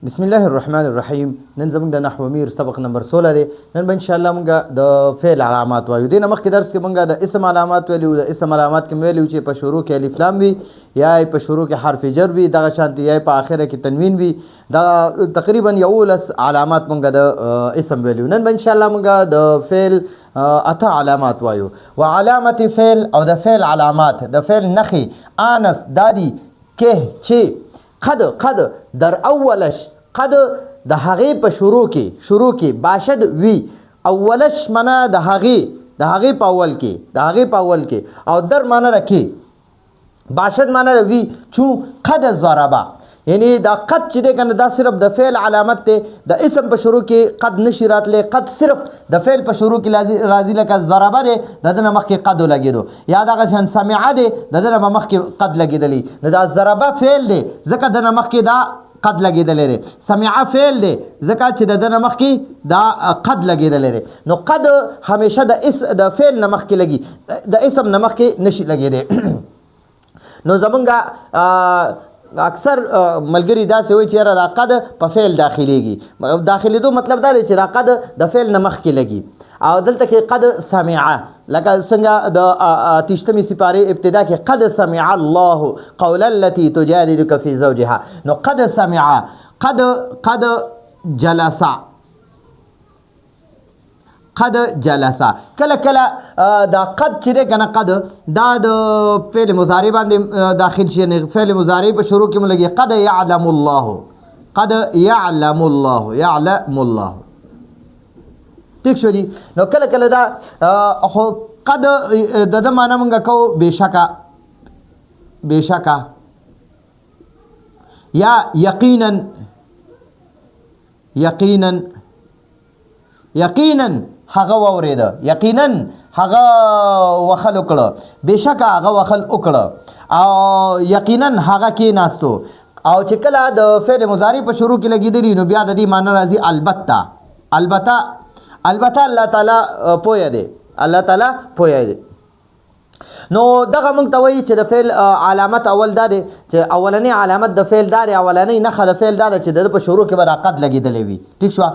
بسم الله الرحمن الرحیم. نن زموږ د نحو امیر سبق نمبر 16 دی. نن به ان شاء الله موږ د فعل علامات وایو. دینه مخکې درس کې موږ د اسم علامات ویلو. د اسم علامات کې ویلو چې په شروع کې الف لام وي یا په شروع کې حرف جر وي، دغه شانتي یا په اخره کې تنوین وي. دا تقریبا یولس علامات موږ د اسم ویلو. نن به ان شاء الله موږ د فعل اته علامات وایو. وعلامت فعل او د فعل علامات د فعل نخي انس دادی که چې قد در اولش قد د هغې په شروع کې باشد وي. اولش معنا د هغې په اول کې او در معنا د کې، باشد معنا د وي. چون قد ضربه یعنی دا قد چې دی کنه دا صرف د فعل علامت دی. د اسم په شروع کې قد نشي راتلی. قد صرف د فعل په شروع کې راځي، لکه ضربه دی د دنه مخکې قد ولګېدو، یا دغه شان سمعه دی د دنه مخکې قد لګېدلی. نو دا ضربه فعل دی ځکه دنه مخکې دا قد لګېدلی دی. سمعه فعل دی ځکه چې د دنه مخکې دا قد لګېدلی دی. نو قد همیشه د فعل نه مخکې لګي، د اسم نه مخکې نشي لګېدی. نو زمونږ اکثر ملګری داسې وایي چې یاره دا قد په فعل داخلېږي. داخلېدو مطلب دا دی چې دا قد د فعل نه مخکې لګي. او دلته کې قد سمعه لکه څنګه د 30 سپارې ابتدا کې قد سمع الله قول التي تجادلك في زوجها. نو قد سمع، قد جلسا کله دا قد چې دی کنه قد دا د فعل مضارع باندې داخل شي. یعنی فعل مضارع په شروع کې ملګي قد يعلم الله ٹھیک شو جی. نو کله دا خو قد د معنا مونږ کو بشکا یا یقینا هغه وورېده، یقینا هغه وخل وکړه، بشکا هغه وخل وکړه، او یقینا هغه کې ناستو. او چې کله د فعل مضارع په شروع کې لګېدلی نو بیا د دې معنا راځي البته الله تعالی پوهه دی. نو دغه موږ ته وایي چې د فعل علامت اول دا دی چې اولنی علامت د فعل دا دی، اولنی نښه د فعل دا ده چې د په شروع کې به دا قد لګېدلی وي. ټیک شوه.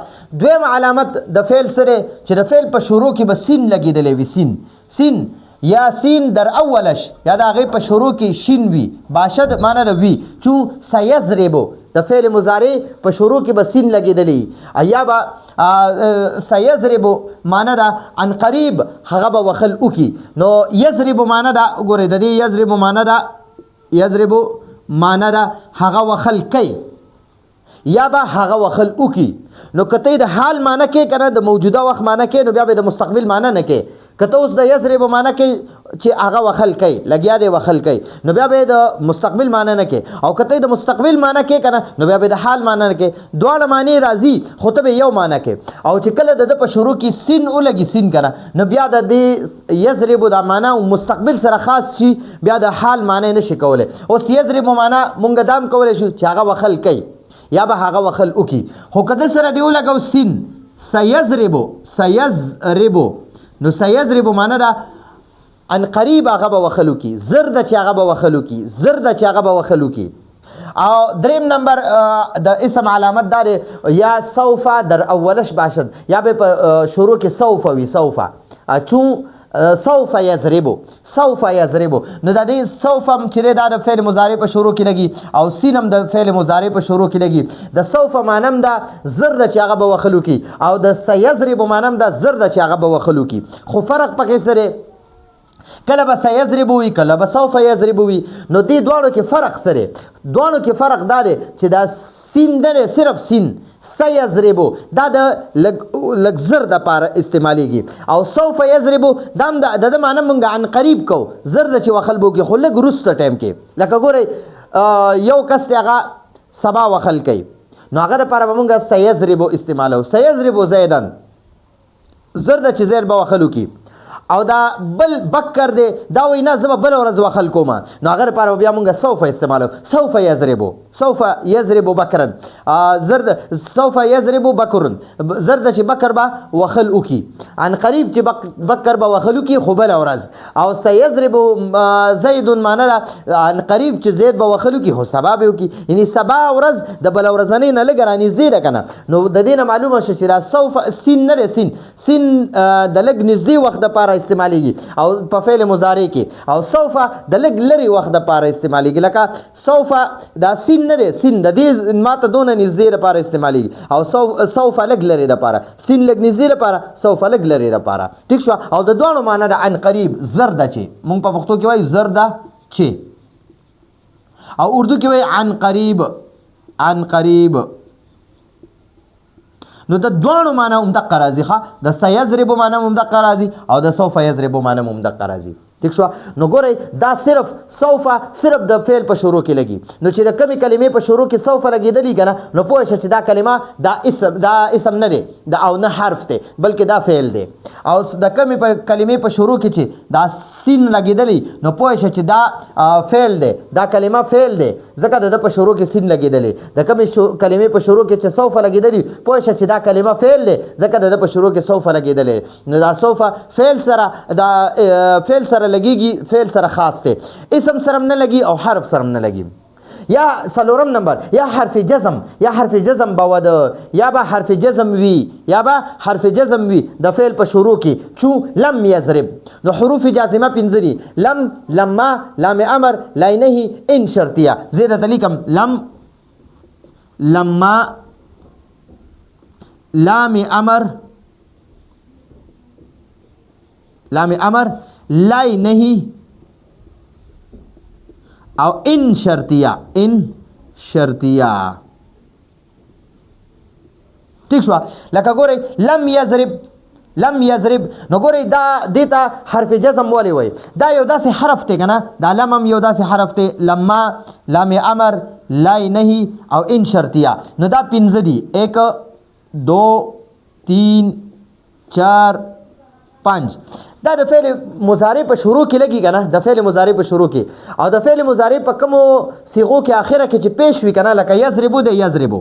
دویم علامت د فعل سره چې د فعل په شروع کې به سین لګېدلی وي. سین یا سین در اولش یا د هغې په شروع کې شین وي، باشد معنا د وي. چون سیضربو د فعل مضارع په شروع کې به سین لګېدلی، یا به سیضربو معنا ده عن قریب هغه به وخل وکي. نو یضربو معنا ده، ګورئ د دې یضربو معنا ده هغه وخل کوي یا به هغه وخل وکي. نو که ته د حال معنا کې کنه د موجوده وخت معنا کې نو بیا به د مستقبل معنا نه کې. که ته اوس د یضرب معنا کې چې هغه وخل کوي، لګیا دی وخل کوي، نو بیا به د مستقبل معنا نه کې. او که ته د مستقبل معنا کې کنه نو بیا به د حال معنا نه کې. دواړه معنی راځي خو ته به یو معنا کې. او چې کله د په شروع کې سین ولګي سین کنه نو بیا د دې یضرب د معنا مستقبل سره خاص شي، بیا د حال معنا نه شي کولی. اوس یضرب معنا مونږ دام کولی شو چې هغه وخل کوي یا به هغه وخل وکي. خو که د سره دی ولګو سین سیضربو نو سیضربو معنا ده ان قریب هغه به وخل وکي، زر ده چې هغه به وخل وکي. او دریم نمبر د اسم علامت دا دی یا سوفا در اولش باشد، یا به په شروع کې سوفا وي. چون سوف یضربو نو دا دې سوف هم چې دا د فعل مضارع په شروع کې لګي او سین هم د فعل مضارع په شروع کې لګي. د سوف معنی دا زر ده چې هغه به وخل وکي، او د سیضربو معنی دا زر ده چې هغه به وخل وکي. خو فرق پکې سره کله به سیضربو وي کله به سوف یضربو وي. نو دې دواړو کې فرق دا دی چې دا سین دی صرف سین سیضربو دا د لږ زر د پاره استعمالیږي، او سوف یضربو دا هم د معنی مونږ عن قریب کو زر د چې وخل بو کې خو لږ وروسته ټایم کې. لکه ګورئ یو کس دی هغه سبا وخل کوي نو هغه دپاره به مونږ سیضربو استعمالو. سیضربو زیدن زر د چې زیر به وخل وکي. او دا بل بکر دی دا وایي نه زه به بله ورځ وخل کوم نو هغه لپاره بیا مونږ سوف استعمالو سوف یضربو بکرن سوف یضربو بکرن زر ده چې بکر به وخل وکي عن قریب چې بکر به وخل وکي خو بله ورځ او سیضربو زیدون معنی ده عن قریب چې زید به وخل وکي خو سبا به وکي یعنی سبا ورځ د بله ورځنۍ نه لږ رانږدې ده که نه نو د دې نه معلومه شوه چې دا سوف سین نه دی سین د لږ نږدې وخت دپاره استعمالیږي او په فعل مضارع کې او سوف د لږ لرې وخت دپاره استعمالیږي لکه سوف دا سین نه دی سین د دې ماته دونه نږدې دپاره استعمالیږي او سوف لږ لرې دپاره سین لږ نږدې دپاره سوف لږ لرې دپاره ټیک شوه او د دواړو معنا د عن قریب زر ده چې مونږ په پښتو کې وایو زر ده چې او اردو کې وایي عن قریب نو د دوانو معنا هم دقه راځي ښه د سیضربو معنا هم دقه راځي او د سوف یضربو معنا هم دقه راځي ٹھیک شو نو ګورئ دا صرف صرف د فعل په شروع کې لګي نو چې د کمی کلمې په شروع کې صوف لګېدلی که نه نو پوه شه چې دا کلمه دا اسم نه دی او نه حرف دی بلکې دا فعل دی او د کمی کلمې په شروع کې چې دا سین لګېدلی نو پوه شه چې دا فعل دی دا کلمه فعل دی ځکه د په شروع کې سین لګېدلی د کمی کلمې په شروع کې چې صوف لګېدلی پوه شه چې دا کلمه فعل دی ځکه د په شروع کې صوف لګېدلی نو دا صوف فعل سره لګیږي فعل سره خاص دی اسم سره نه لګي او حرف سره نه لګي یا څلورم نمبر یا حرف جزم به ود یا به حرف جزم وي د فعل په شروع کې چو لم یضرب نو حروف جازمه پنځه دي لما لام امر لینه ان شرطیه زیاده تلیکم لما لام امر लाई नहीं او ان شرطیه ٹھیک شو لکه ګورئ لم یضرب نو ګورئ دا دیتا حرف جزم والی وای دا یو داسې حرف دی کنه دا لم هم یو داسې حرف دی لما لام امر लाई नहीं او ان شرطیه نو دا پنځه دي 1 2 3 4 5 دا د فعل مضارع په شروع کې لګي کنه د فعل مضارع په شروع کې او د فعل مضارع په کومو صيغو کې اخره کې چې پیش وي کنه لکه یضربو د یضربو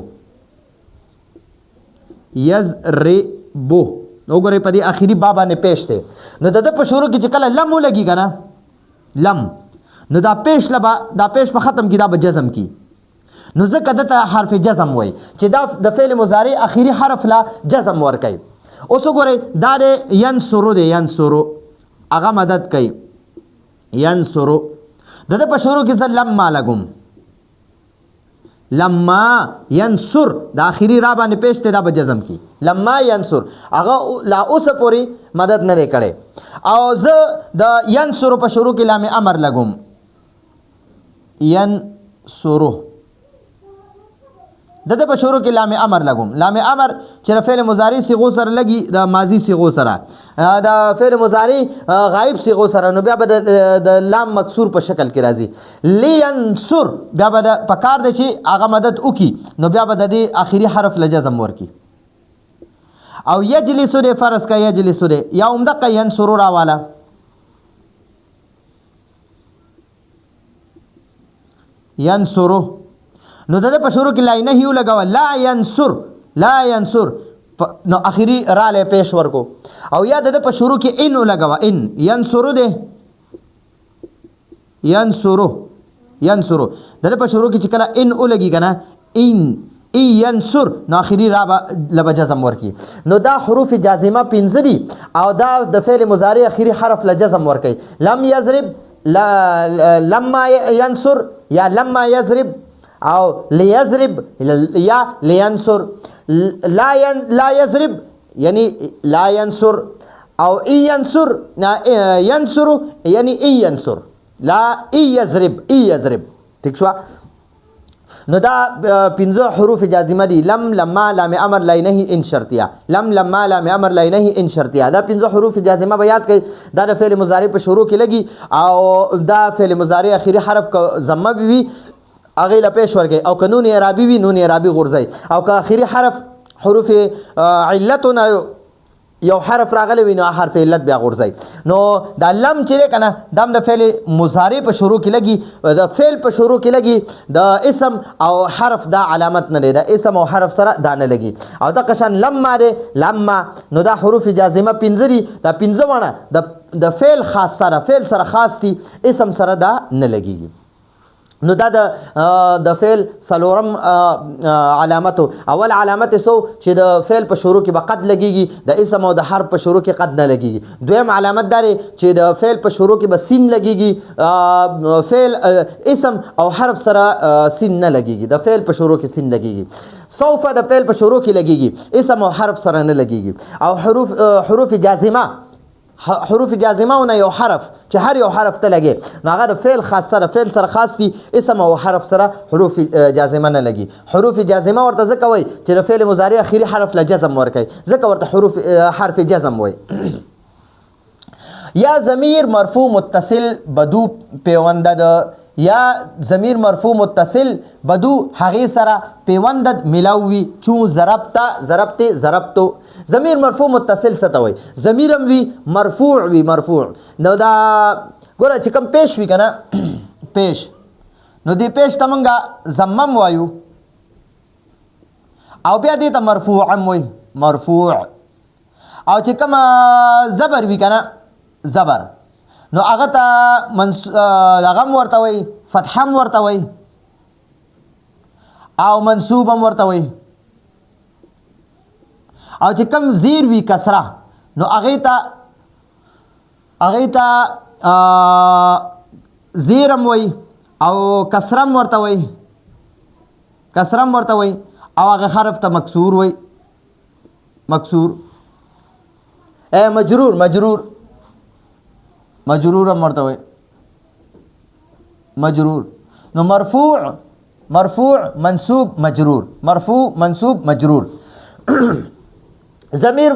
نو ګورئ په دې اخیری با باندې پیش دی نو د په شروع کې چې کله لم لګي کنه لم نو دا پیش په ختم کې دا به جزم کی نو ځکه دته حرف جزم وای چې دا د فعل مضارع اخیری حرف لا جزم ورکړي اوس وګورئ دا د ینصرو هغه مدد کوي ینصرو د په شروع کې زه لما لګم لما ینصر د اخیری را باندې پیش ته دا به جزم کی لما ینصر هغه لا اوس پورې مدد نه کړي او زه د ینصرو په شروع کې لام امر لګم ینصرو د په شروع کې لام امر لګوم لام امر چې فعل مضارع صيغو سره لګي د ماضي صيغو سره د فعل مضارع غائب صيغو سره نو بیا به د لام مکسور په شکل کې راځي لینصر بیا به په کار دی چې هغه مدد وکي نو بیا به د دې اخیری حرف لجزم ورکی او یجلسو د فرض کا یجلسو د یا عمدق ینصر راواله ینصرو نو د په شروع کې لا نه یو لګاوه لا ینصر نو اخیری را له پیش ورکو او یا د په شروع کې ان لګاوه ان ینصرو د ینصرو د په شروع کې چې کله ان لګي کنه ان ینصر نو اخیری را لبا جزم ورکی نو دا حروف جازمه پنځه دي او دا د فعل مضارع اخیری حرف لجزم ورکی لم یضرب لما ینصر یا لما یضرب او لیضرب یا لینصر لا یضرب یعنی لا ینصر او ای ینصر ینصر یعنی ای ینصر لا ای یضرب ٹھیک شو نو دا پنځه حروف جازمه دي لم لما لام امر لینه ان شرطیه لم لما لام امر لینه ان شرطیه دا پنځه حروف جازمه به یاد کړئ دا د فعل مضارع په شروع کې لګي او دا فعل مضارع اخیری حرف کا ضمه وي اغه لا پیش ورګي او قانون اعرابي وي نون اعرابي غورځي او که اخیری حرف حروف علتنا یو حرف راغلی وي نو حرف علت بیا غورځئ. نو دا لم چې دی که نه دا هم د فعل مضارع په شروع کې لګي، د فعل په شروع کې لګي، د اسم او حرف دا علامت نه دی، د اسم او حرف سره دا نه لګي. او دغه شان لما دی، لما نو دا حروف جازمه 5 دي، دا 5 واړه د فعل خاص سره، فعل سره خاص دي، اسم سره دا نه لګيږي. نو دا د فعل څلورم علامت. اول علامت سو چې د فعل په شروع کې به قد لګيږي، د اسم او د حرف په شروع کې قد نه لګيږي. دویم علامت دا چې د فعل په شروع کې به سین لګيږي، فعل اسم او حرف سره سین نه لګيږي، د فعل په شروع کې سین لګيږي. سوف د فعل په شروع کې لګيږي، اسم او حرف سره نه لګيږي. او حروف جازمه، حروف جازمه نه یو حرف چې هر یو حرف ته لګي نو هغه د فعل خاص سره، فعل سره خاص دي، اسم او حرف سره حروف جازمه نه لګي. حروف جازمه ورته ځکه وایي چې د فعل مضارع اخیری حرف له جزم ورکوي، ځکه ورته حرف جزم وایي. یا ضمیر مرفوع متصل بدو پیونده ده، یا ضمیر مرفوع متصل بدو هغې سره پیوندد ملاوي، چون ضربت ضربتو. ضمیر مرفوع متصل څه ته وایي؟ ضمیر هم وي، مرفوع وي، مرفوع. نو دا ګوره چې کوم پیش وي که نه پیش، نو دې پیش ته مونږ ضمم وایو او بیا دې ته مرفوع هم وایي، مرفوع. او چې کوم زبر وي که نه زبر، نو هغه ته هغه هم ورته وایي، فتح هم ورته وایي او منصوب هم ورته وایي. او چې کوم زیر وي کسره، نو هغې ته زیر هم وایي او کسره هم ورته وایي، کسره هم ورته وایي. او هغه حرف ته مکسور وایي، مکسور. مجرور، مجرور هم ورته وایي، مجرور. نو مرفوع منصوب مجرور، مرفوع منصوب مجرور. ضمیر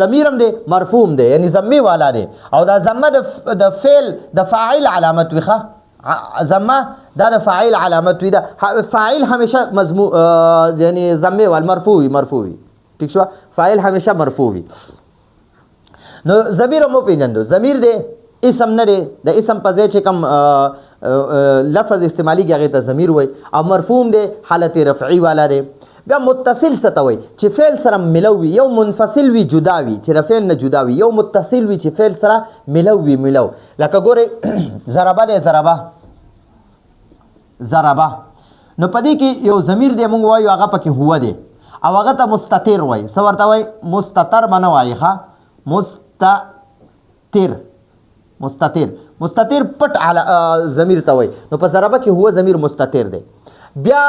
ضمیر هم دی، مرفوع هم دی، یعنی ضمه والا دی. او دا ضمه د فعل د فاعل علامت وي. ضمه دا د فاعل علامت وي، دا فاعل همیشه یعنی ضمه وال مرفوع وي. ٹھیک شو؟ فاعل همیشه مرفوع وي. نو ضمیر مو پیژندو، ضمیر دی اسم نه دی، د اسم په ځای چې کوم لفظ استعمالیږي هغې ته ضمیر وایي. او مرفوع دی، حالت رفعي والا دی. بیا متصل څه ته وایي؟ چې فعل سره ملو وي، یو منفصل وي جدا وي چې د فعل نه جدا وي، یو متصل وي چې فعل سره ملو وي، ملو. لکه ګورئ ضربه دی، ضربه. نو په دې کې یو ضمیر دی موږ وایو هغه پکې هو دی، او هغه ته مستتر وایي. څه ورته وایي؟ مستتر به نه وایي، مستتر پټ ضمیر ته وایي. نو په ضربه کې هو ضمیر مستتر دی. بیا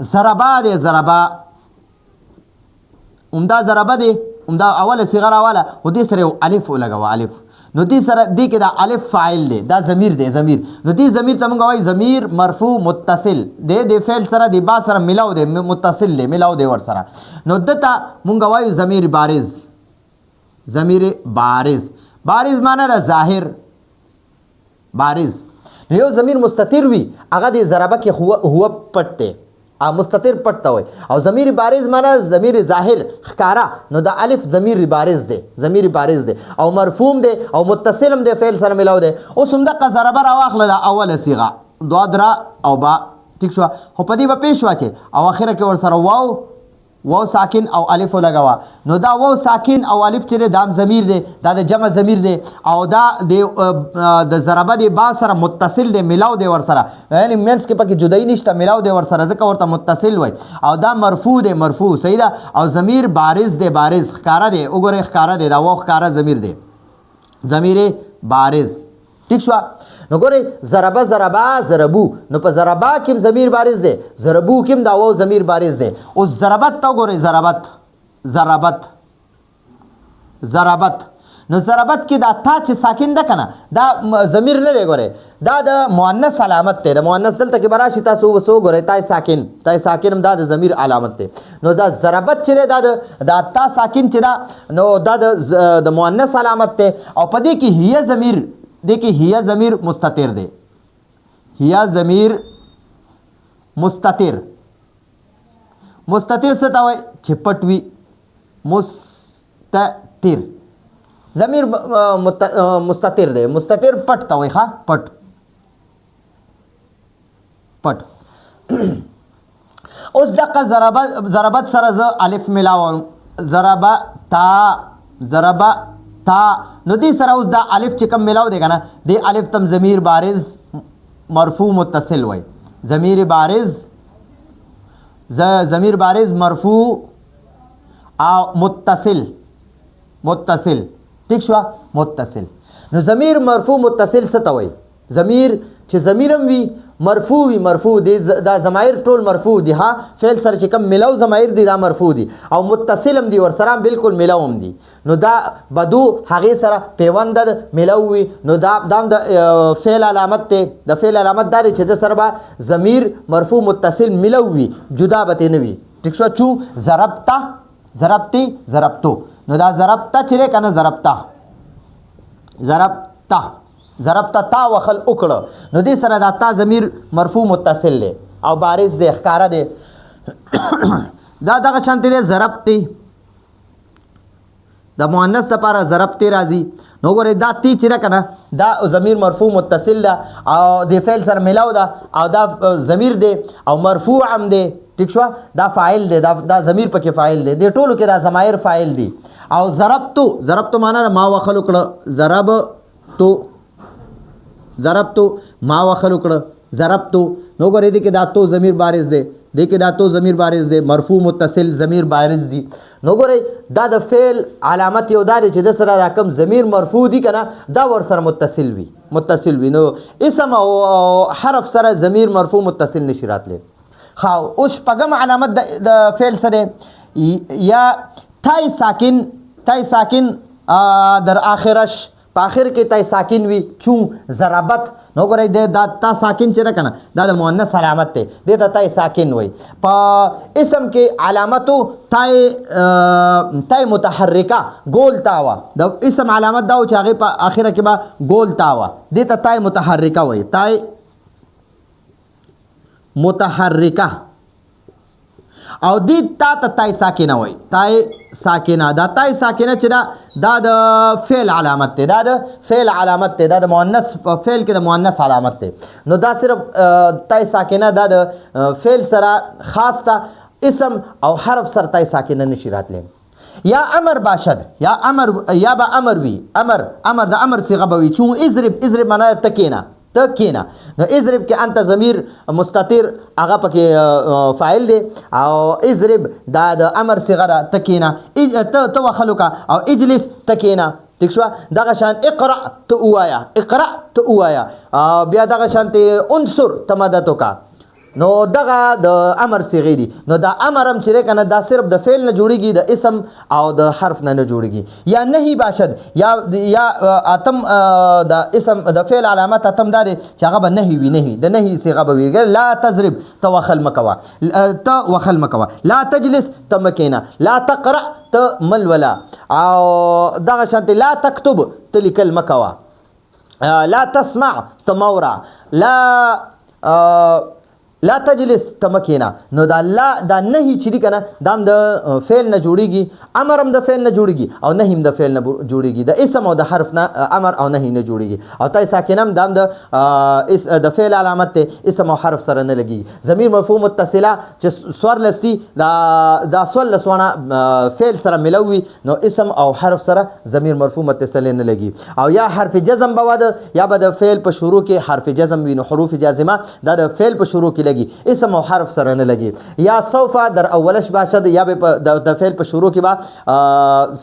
ضربه دی، ضربه عمده ضربه دی، عمده اوله صیغه راواله، خو دې سره یو الف ولګوه، الف. نو دې سره دې کې دا الف فاعل دی، دا ضمیر دی، ضمیر. نو دې ضمیر ته موږ وایي ضمیر مرفوع متصل دی، د فعل سره د با سره ملاو دی، متصل دی، ملاو دی ور سره. نو دته موږ وایو ضمیر بارز، ضمیر بارز. بارز معنی را ظاهر، بارز. یو ضمیر مستتر وي هغه د ضربه کې هو پټ دی، مستتر پټ ته وایي. او ضمیر بارز معنی ضمیر ظاهر ښکارا، نو د الف ضمیر بارز دی، ضمیر بارز دی. او مرفوم دی او متصل هم دی، فعل سره ملاو دی. اوس همدغه ضربه راواخله د اوله صیغه، دوا درا او با. ٹھیک شو؟ خو په دې به پیش واچې او اخره کې ورسره واو ساکن او الف لګوا. نو دا واو ساکن او الف چې دا ضمیر دی، دا د جمع ضمیر دی، او دا د ضربه دی با سره متصل دی، ملاو دی ور سره، یعنی منس کې پکې جدای نشته، ملاو دی ور سره، ځکه ورته متصل وای. او دا مرفوع دی، مرفوع صحیح ده. او ضمیر بارز دی، بارز ښکارا دی، وګوره ښکارا دی، دا واو ښکارا ضمیر دی، ضمیر بارز. ٹھیک شو؟ نو ګورئ ضربه ضربو، نو په ضربه کې هم ضمیر بارز دی، ضربو کې هم دا واو ضمیر بارز دی. اوس ضربت ته وګورئ، ضربت. نو ضربت کې دا تا چې ساکن ده که نه، دا ضمیر نه دی. ګورئ دا د مؤنث علامت دی، د مؤنث دلته کې به راشي، تاسو وګورئ تای ساکن هم دا د ضمیر علامت دی. نو دا ضربت چې دی دا تا ساکن چې ده، نو دا د مؤنث علامت دی. او په دې کې هي ضمیر، देखिए हिया ज़मीर मुस्ततिर दे, हिया ज़मीर मुस्ततिर से तावे चिपटवी, مستتر ضمیر مستتر دی مستتر پټ ته وایي ښه پټ پټ اوس دقه ضربت سره زه الف ملاوم ضربه تا نو دې سره اوس دا الف چې کوم ملاو دی که نه دې الف تم ضمیر بارز مرفوع متصل وایي ضمیر بارز مرفوع او متصل ٹھیک شو متصل نو ضمیر مرفوع متصل څه ته وایي ضمیر چې ضمیر هم وي مرفوع وي مرفوع دی دا ضمایر ټول مرفوع دي ها فعل سره چې کوم ملاو ضمایر دي دا مرفوع دي او متصل هم دي ورسره بالکل ملاو هم دي نو دا بدو هغې سره پیوند د ملاو وي نو دا هم د فعل علامت دی د فعل علامت دا دی چې د سره به ضمیر مرفوع متصل ملاو وي جدا به نه وي ټیک شو چون ضربتو نو دا ضربته چې دی که نه ضربته تا وخل وکړه نو دې سره دا تا ضمیر مرفوع متصل دی او بارز دی ښکاره دی دا دغه شانتې دی ضربتې د مؤنث دپاره ضربتې راځي نو ګورئ دا تی چې ده که نه دا ضمیر مرفوع متصل ده او د فعل سره ملاو ده او دا ضمیر دی او مرفوع هم دی ټیک شوه دا فاعل دی دا ضمیر پکې فاعل دی دې ټولو کې دا ضمایر فاعل دي او ضربتو معنا ما وخل وکړه ضربتو ما وخل وکړه ضربتو نو ګورئ دې کې دا تو ضمیر بارز دی مرفوع متصل ضمیر بارز دی نو ګورئ دا د فعل علامت یو دا دی چې د سره دا کم ضمیر مرفوع دی که نه دا ورسره متصل وي نو اسم او حرف سره ضمیر مرفوع متصل نشي راتلی ښه اوس شپږم علامت د فعل سره یا تای ساکن در آخرش په آخر کې تای ساکن وي چون ضربت نو ګورئ دا تا ساکن چې ده که نه دا د مؤنث علامت دی دې ته تای ساکن وایي په اسم کې علامتو تای متحرکه ګول تاوه د اسم علامت دا و چې هغې په آخره کې به ګول تاوه دې ته تای متحرکه وایي تای متحرکه او دې تا ته تای ساکنه وایي تای ساکنه دا تای ساکنه چې دا د فعل علامت دی دا د مؤنث په فعل کې د مؤنث علامت دی نو دا صرف تای ساکنه دا د فعل سره خاص ته اسم او حرف سره تای ساکنه نشي راتلی یا امر باشد یا به امر وي امر د امر صيغه به وي چون اضرب معنا تکینا نو اضرب کې انت ضمیر مستتر هغه پکې فاعل دی او اضرب دا د امر صيغه ده تکینا ته وخلوکا او اجلس تکینا ٹھیک شو دغه شان اقرا ته اوایا بیا دغه شان ته انصر تمدتو کا نو دغه د امر صيغه دي نو دا امر هم چې کنه دا صرف د فعل نه جوړیږي د اسم او د حرف نه جوړیږي یا نهي باشد یا اتم د اسم د فعل علامت اتم دار چې هغه به نهي وي د نهي صيغه به وي لا تضرب توخل مکوا لا تجلس تمکینا لا تقرا تمل ولا او دغه شانت لا تكتب تلکل مکوا لا تسمع تمورا لا تجلس تمکینا نو دا نهي چې دی کنه دا هم د فعل نه جوړیږي امر هم د فعل نه جوړیږي او نهي هم د فعل نه جوړیږي د اسم او د حرف نه امر او نهي نه جوړیږي او تای ساکنه هم د فعل علامت ته اسم او حرف سره نه لګي ضمیر مرفوع متصله چې سور لستی دا سور لسونه فعل سره ملوي نو اسم او حرف سره ضمیر مرفوع متصل نه لګي او یا حرف جزم بواد یا به د فعل په شروع کې حرف جزم وي نو حروف جازمه دا د فعل په شروع کې لګي اسم او حرف سره نه لګي یا سوف در اولش باشد یا به د فعل په شروع کې با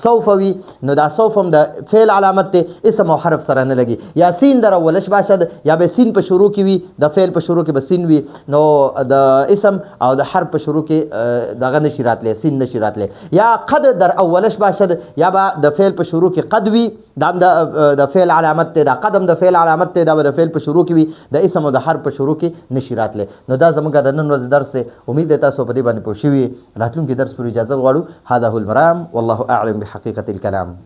سوف وي نو دا سوف هم د فعل علامت ته اسم او حرف سره نه لګي یا سین در اولش باشد یا به سین په شروع کې وي د فعل په شروع کې به سین وي نو د اسم او د حرف په شروع کې دغه نشي راتلی سین نشي راتلی یا قد در اولش باشد یا به د فعل په شروع کې قد وي دا د فعل علامت ته دا قدم د فعل علامت ته دا د فعل په شروع کې وي د اسم او د حرف په شروع کې نشي راتلی نو دا زموږ د نن ورځې درس امید ده تاسو په دې باندې پوه شوي راتلونکي درس پورې اجازه غواړو هذا هو المرام والله اعلم بحقیقة الكلام